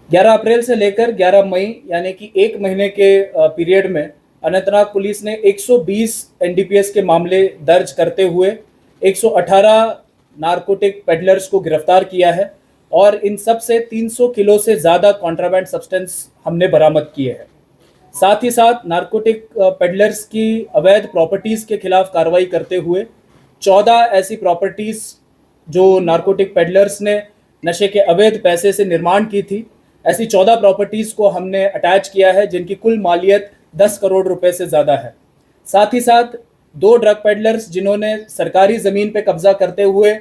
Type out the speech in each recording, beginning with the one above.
11 अप्रैल से लेकर 11 मई यानी कि एक महीने के पीरियड में अनंतनाग पुलिस ने 120 एनडीपीएस के मामले दर्ज करते हुए 118 नारकोटिक पेडलर्स को गिरफ्तार किया है और इन सब से 300 किलो से ज़्यादा कॉन्ट्राबैंड सब्सटेंस हमने बरामद किए हैं। साथ ही साथ नारकोटिक पेडलर्स की अवैध प्रॉपर्टीज़ के खिलाफ कार्रवाई करते हुए 14 ऐसी प्रॉपर्टीज़ जो नारकोटिक पेडलर्स ने नशे के अवैध पैसे से निर्माण की थी, ऐसी 14 प्रॉपर्टीज़ को हमने अटैच किया है जिनकी कुल मालियत 10 करोड़ रुपए से ज़्यादा है। साथ ही साथ 2 ड्रग पेडलर्स जिन्होंने सरकारी ज़मीन पर कब्जा करते हुए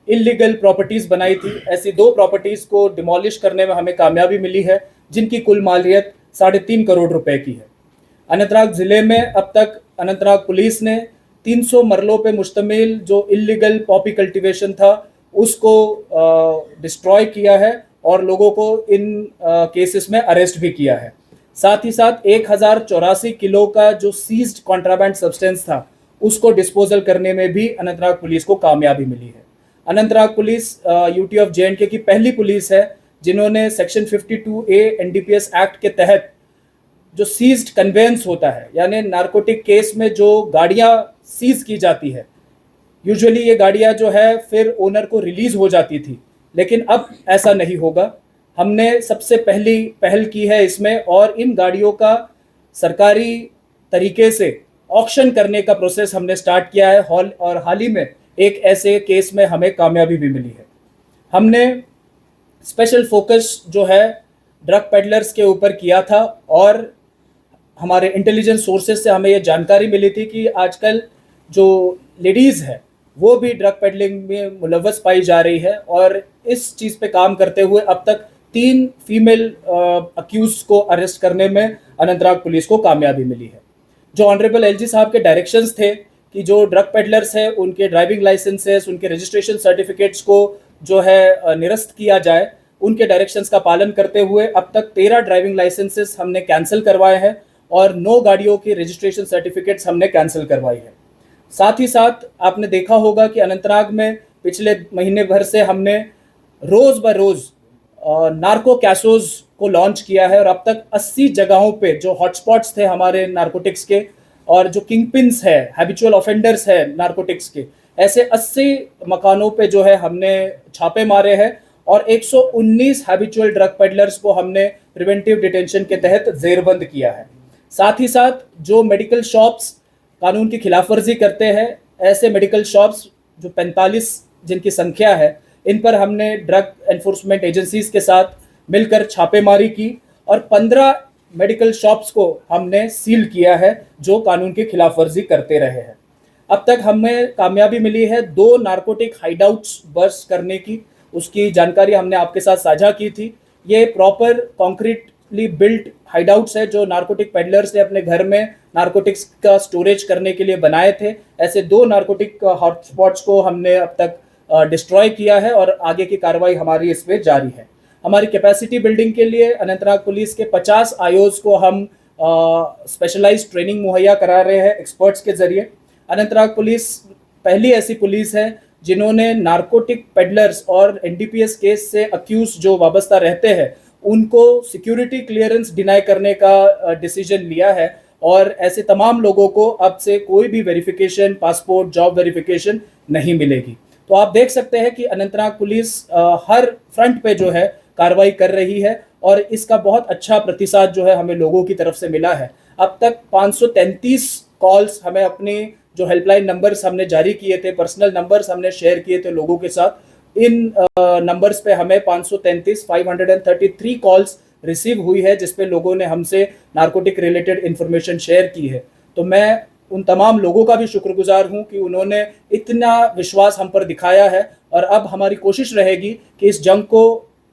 इलीगल प्रॉपर्टीज़ बनाई थी, ऐसी 2 प्रॉपर्टीज़ को डिमोलिश करने में हमें कामयाबी मिली है जिनकी कुल मालियत 3.5 करोड़ रुपए की है। अनंतनाग ज़िले में अब तक अनंतनाग पुलिस ने 300 मरलों पे मुश्तमिल जो इलीगल पॉपी कल्टीवेशन था उसको डिस्ट्रॉय किया है और लोगों को इन केसेस में अरेस्ट भी किया है। साथ ही साथ 1084 किलो का जो सीज्ड कॉन्ट्राबैंड सब्सटेंस था उसको डिस्पोजल करने में भी अनंतनाग पुलिस को कामयाबी मिली है। अनंतनाग पुलिस यूटी ऑफ जे की पहली पुलिस है जिन्होंने सेक्शन 52A एनडीपीएस एक्ट के तहत जो सीज्ड कन्वेंस होता है, यानी नारकोटिक केस में जो गाड़ियां सीज की जाती है, यूजुअली ये गाड़ियां जो है फिर ओनर को रिलीज हो जाती थी, लेकिन अब ऐसा नहीं होगा। हमने सबसे पहली पहल की है इसमें और इन गाड़ियों का सरकारी तरीके से ऑक्शन करने का प्रोसेस हमने स्टार्ट किया है और हाल ही में एक ऐसे केस में हमें कामयाबी भी मिली है। हमने स्पेशल फोकस जो है ड्रग पेडलर्स के ऊपर किया था और हमारे इंटेलिजेंस सोर्सेज से हमें ये जानकारी मिली थी कि आजकल जो लेडीज़ है वो भी ड्रग पेडलिंग में मुलव्वस पाई जा रही है और इस चीज़ पे काम करते हुए अब तक 3 फीमेल अक्यूज को अरेस्ट करने में अनंतनाग पुलिस को कामयाबी मिली है। जो ऑनरेबल एलजी साहब के डायरेक्शंस थे कि जो ड्रग पेडलर्स हैं उनके ड्राइविंग लाइसेंसेस, उनके रजिस्ट्रेशन सर्टिफिकेट्स को जो है निरस्त किया जाए, उनके डायरेक्शंस का पालन करते हुए अब तक 13 ड्राइविंग लाइसेंसेस हमने कैंसिल करवाए हैं और 9 गाड़ियों की रजिस्ट्रेशन सर्टिफिकेट्स हमने कैंसिल करवाई है। साथ ही साथ आपने देखा होगा कि अनंतनाग में पिछले महीने भर से हमने रोज़ ब रोज़ नार्को कैसोज को लॉन्च किया है और अब तक 80 जगहों पे जो हॉटस्पॉट्स थे हमारे नार्कोटिक्स के और जो किंगपिन्स है, हैबिचुअल ऑफेंडर्स है नार्कोटिक्स के, ऐसे 80 मकानों पे जो है हमने छापे मारे हैं और 119 हैबिचुअल ड्रग पेडलर्स को हमने प्रिवेंटिव डिटेंशन के तहत जेरबंद किया है। साथ ही साथ जो मेडिकल शॉप्स कानून की खिलाफवर्जी करते हैं, ऐसे मेडिकल शॉप्स जो 45 जिनकी संख्या है, इन पर हमने ड्रग एनफोर्समेंट एजेंसीज के साथ मिलकर छापेमारी की और 15 मेडिकल शॉप्स को हमने सील किया है जो कानून की खिलाफवर्जी करते रहे हैं। अब तक हमें कामयाबी मिली है 2 नारकोटिक हाइडआउट्स बर्स्ट करने की, उसकी जानकारी हमने आपके साथ साझा की थी। ये प्रॉपर कॉन्क्रीटली बिल्ट हाइडआउट्स है जो नारकोटिक पेडलर्स ने अपने घर में नारकोटिक्स का स्टोरेज करने के लिए बनाए थे। ऐसे 2 नारकोटिक हॉटस्पॉट्स को हमने अब तक डिस्ट्रॉय किया है और आगे की कार्रवाई हमारी इस पर जारी है। हमारी कैपेसिटी बिल्डिंग के लिए अनंतनाग पुलिस के 50 आईओज को हम स्पेशलाइज्ड ट्रेनिंग मुहैया करा रहे हैं एक्सपर्ट्स के जरिए। अनंतनाग पुलिस पहली ऐसी पुलिस है जिन्होंने नारकोटिक पेडलर्स और एनडीपीएस केस से अक्यूज जो वाबस्ता रहते हैं उनको सिक्योरिटी क्लियरेंस डिनाई करने का डिसीजन लिया है और ऐसे तमाम लोगों को अब से कोई भी वेरिफिकेशन, पासपोर्ट, जॉब वेरिफिकेशन नहीं मिलेगी। तो आप देख सकते हैं कि अनंतनाग पुलिस हर फ्रंट पे जो है कार्रवाई कर रही है और इसका बहुत अच्छा प्रतिसाद जो है हमें लोगों की तरफ से मिला है। अब तक 533 कॉल्स हमें अपने जो हेल्पलाइन नंबर्स हमने जारी किए थे, पर्सनल नंबर्स हमने शेयर किए थे लोगों के साथ, इन नंबर्स पे हमें 533 कॉल्स रिसीव हुई है जिसपे लोगों ने हमसे नारकोटिक रिलेटेड इन्फॉर्मेशन शेयर की है। तो मैं उन तमाम लोगों का भी शुक्रगुजार हूं कि उन्होंने इतना विश्वास हम पर दिखाया है और अब हमारी कोशिश रहेगी कि इस जंग को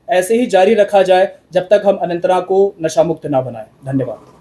ऐसे ही जारी रखा जाए जब तक हम अनंतनाग को नशा मुक्त ना बनाएं। धन्यवाद।